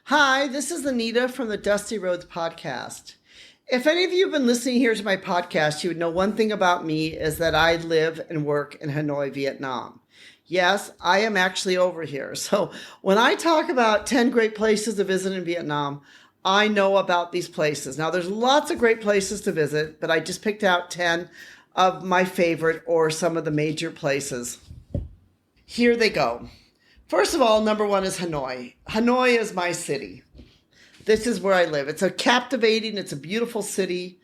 Hi, this is Anita from the Dusty Roads podcast. If any of you have been listening here to my podcast, you would know one thing about me is that I live and work in Hanoi, Vietnam. Yes, I am actually over here. So when I talk about 10 great places to visit in Vietnam, I know about these places. Now, there's lots of great places to visit, but I just picked out 10 of my favorite or some of the major places. Here they go. First of all, number one is Hanoi. Hanoi is my city. This is where I live. It's it's a beautiful city.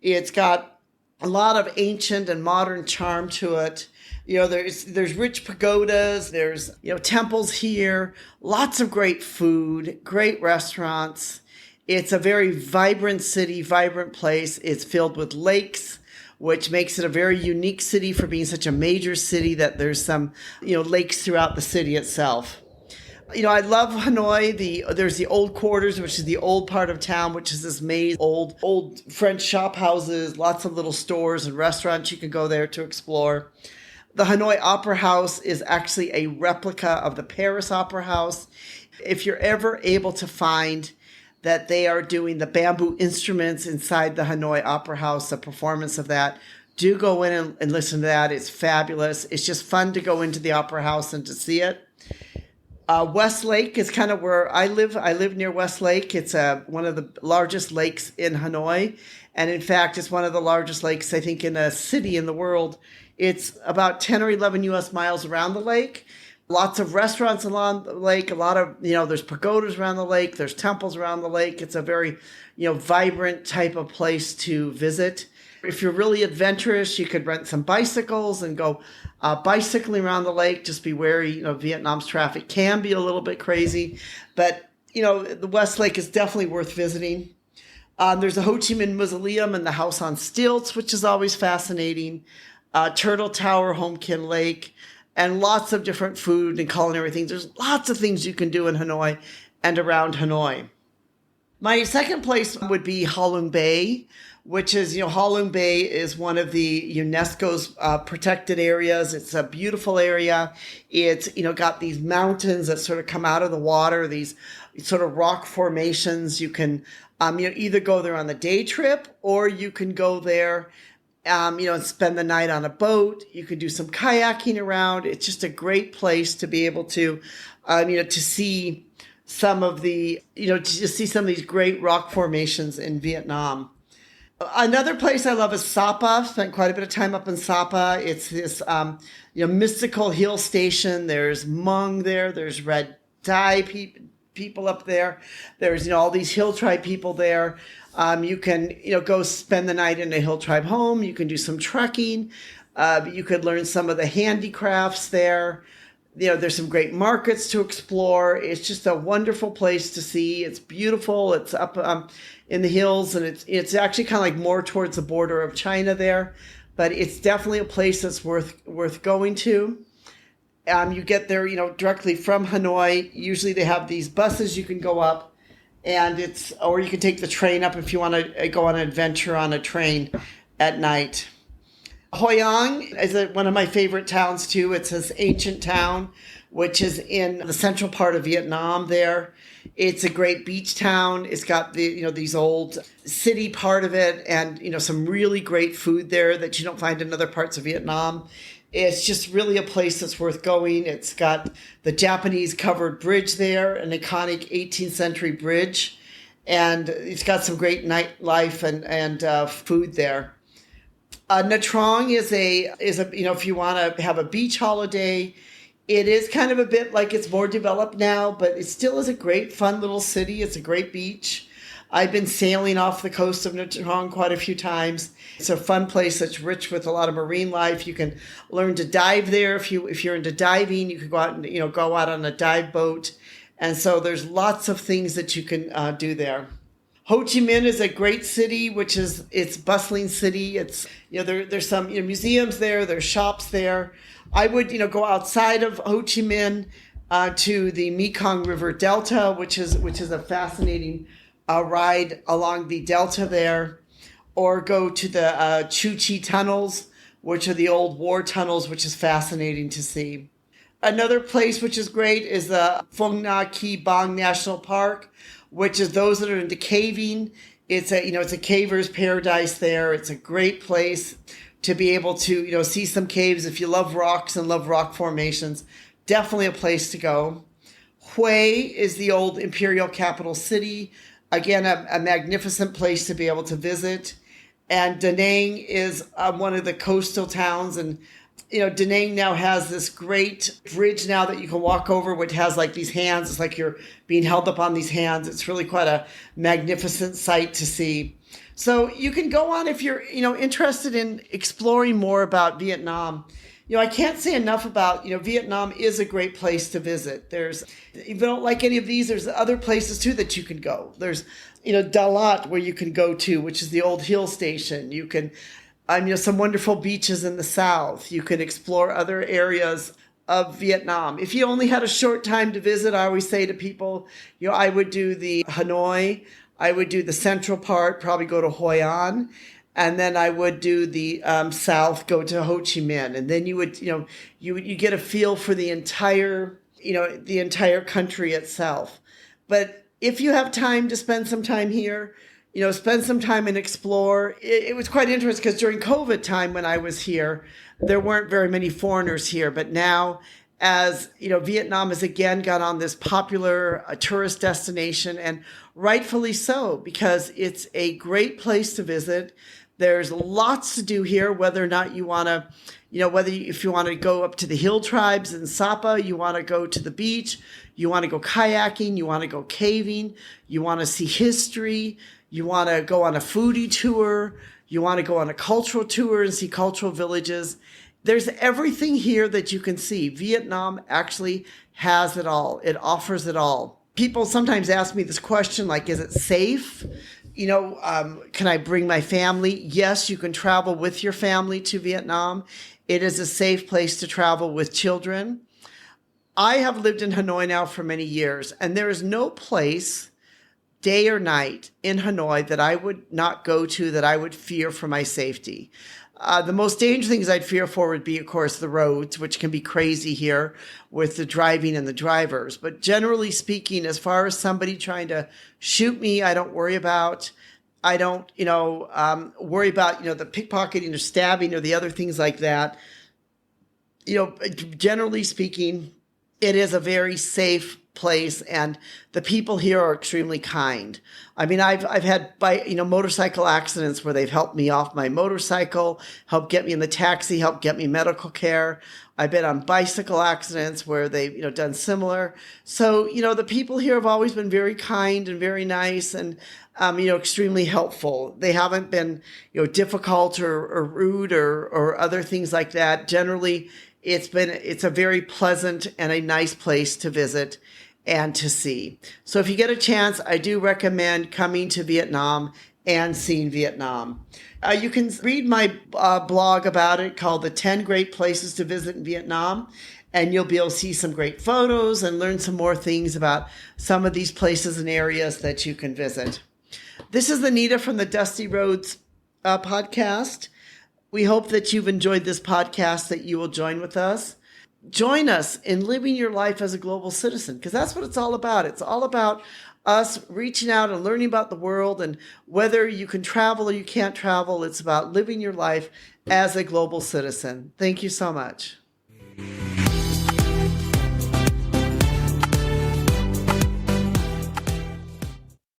It's got a lot of ancient and modern charm to it. There's rich pagodas, there's temples here, lots of great food, great restaurants. It's a very vibrant city, vibrant place. It's filled with lakes, which makes it a very unique city for being such a major city that there's some, lakes throughout the city itself. I love Hanoi. There's the old quarters, which is the old part of town, which is this maze, old French shop houses, lots of little stores and restaurants you can go there to explore. The Hanoi Opera House is actually a replica of the Paris Opera House. If you're ever able to find that they are doing the bamboo instruments inside the Hanoi Opera House, a performance of that, do go in and listen to that. It's fabulous. It's just fun to go into the Opera House and to see it. West Lake is kind of where I live. I live near West Lake. It's one of the largest lakes in Hanoi. And in fact, it's one of the largest lakes, I think, in a city in the world. It's about 10 or 11 U.S. miles around the lake. Lots of restaurants along the lake. A lot of, there's pagodas around the lake. There's temples around the lake. It's a very, vibrant type of place to visit. If you're really adventurous, you could rent some bicycles and go bicycling around the lake. Just be wary, Vietnam's traffic can be a little bit crazy. But, the West Lake is definitely worth visiting. There's a Ho Chi Minh Mausoleum and the House on Stilts, which is always fascinating. Turtle Tower, Home Kin Lake, and lots of different food and culinary things. There's lots of things you can do in Hanoi and around Hanoi. My second place would be Halong Bay, which is, Halong Bay is one of the UNESCO's protected areas. It's a beautiful area. It's, got these mountains that sort of come out of the water, these sort of rock formations. You can, either go there on the day trip or you can go there and spend the night on a boat. You could do some kayaking around. It's just a great place to be able to, to see some of the, to see some of these great rock formations in Vietnam. Another place I love is Sapa. Spent quite a bit of time up in Sapa. It's this, mystical hill station. There's Hmong there. There's Red Dye people up there. There's, all these hill tribe people there. You can, go spend the night in a hill tribe home. You can do some trekking. You could learn some of the handicrafts there. There's some great markets to explore. It's just a wonderful place to see. It's beautiful. It's up in the hills, and it's actually kind of like more towards the border of China there. But it's definitely a place that's worth going to. You get there, directly from Hanoi. Usually they have these buses you can go up. Or you can take the train up if you want to go on an adventure on a train at night. Hoi An is one of my favorite towns too. It's this ancient town, which is in the central part of Vietnam there. It's a great beach town. It's got these old city part of it and, some really great food there that you don't find in other parts of Vietnam. It's just really a place that's worth going. It's got the Japanese covered bridge there, an iconic 18th century bridge. And it's got some great nightlife and food there. Nha Trang is if you want to have a beach holiday, it is kind of a bit like it's more developed now, but it still is a great, fun little city. It's a great beach. I've been sailing off the coast of Nha Trang quite a few times. It's a fun place that's rich with a lot of marine life. You can learn to dive there if you're into diving. You could go out and go out on a dive boat, and so there's lots of things that you can do there. Ho Chi Minh is a great city, it's bustling city. It's there's some museums there. There's shops there. I would go outside of Ho Chi Minh to the Mekong River Delta, which is a fascinating ride along the delta there, or go to the Chu Chi tunnels, which are the old war tunnels, which is fascinating to see. Another place which is great is the Phong Nha Ki Bang National Park, which is those that are into caving. It's a caver's paradise there. It's a great place to be able to, see some caves. If you love rocks and love rock formations, definitely a place to go. Hue is the old imperial capital city. Again, a magnificent place to be able to visit. And Da Nang is one of the coastal towns. And, Da Nang now has this great bridge now that you can walk over, which has like these hands. It's like you're being held up on these hands. It's really quite a magnificent sight to see. So you can go on if you're, interested in exploring more about Vietnam. I can't say enough about, Vietnam is a great place to visit. If you don't like any of these, there's other places too that you can go. There's, Dalat where you can go to, which is the old hill station. You can, some wonderful beaches in the south. You can explore other areas of Vietnam. If you only had a short time to visit, I always say to people, I would do the Hanoi. I would do the central part, probably go to Hoi An. And then I would do the south, go to Ho Chi Minh, and then you get a feel for the entire country itself. But if you have time to spend some time here, spend some time and explore. It was quite interesting because during COVID time when I was here, there weren't very many foreigners here. But now, as Vietnam has again got on this popular tourist destination, and rightfully so, because it's a great place to visit. There's lots to do here, whether or not you want to, if you want to go up to the hill tribes in Sapa, you want to go to the beach, you want to go kayaking, you want to go caving, you want to see history, you want to go on a foodie tour, you want to go on a cultural tour and see cultural villages. There's everything here that you can see. Vietnam actually has it all. It offers it all. People sometimes ask me this question, like, is it safe? Can I bring my family? Yes, you can travel with your family to Vietnam. It is a safe place to travel with children. I have lived in Hanoi now for many years, and there is no place, day or night, in Hanoi that I would not go to that I would fear for my safety. The most dangerous things I'd fear for would be, of course, the roads, which can be crazy here with the driving and the drivers. But generally speaking, as far as somebody trying to shoot me, I don't worry about. I don't, worry about, the pickpocketing or stabbing or the other things like that. Generally speaking, it is a very safe place, and the people here are extremely kind. I mean, I've had motorcycle accidents where they've helped me off my motorcycle, helped get me in the taxi, helped get me medical care. I've been on bicycle accidents where they've done similar. So the people here have always been very kind and very nice and extremely helpful. They haven't been difficult or rude or other things like that. Generally, it's a very pleasant and a nice place to visit and to see. So if you get a chance, I do recommend coming to Vietnam and seeing Vietnam. You can read my blog about it called The 10 Great Places to Visit in Vietnam, and you'll be able to see some great photos and learn some more things about some of these places and areas that you can visit. This is Anita from the Dusty Roads podcast. We hope that you've enjoyed this podcast, that you will join with us. Join us in living your life as a global citizen, because that's what it's all about. It's all about us reaching out and learning about the world, and whether you can travel or you can't travel, it's about living your life as a global citizen. Thank you so much.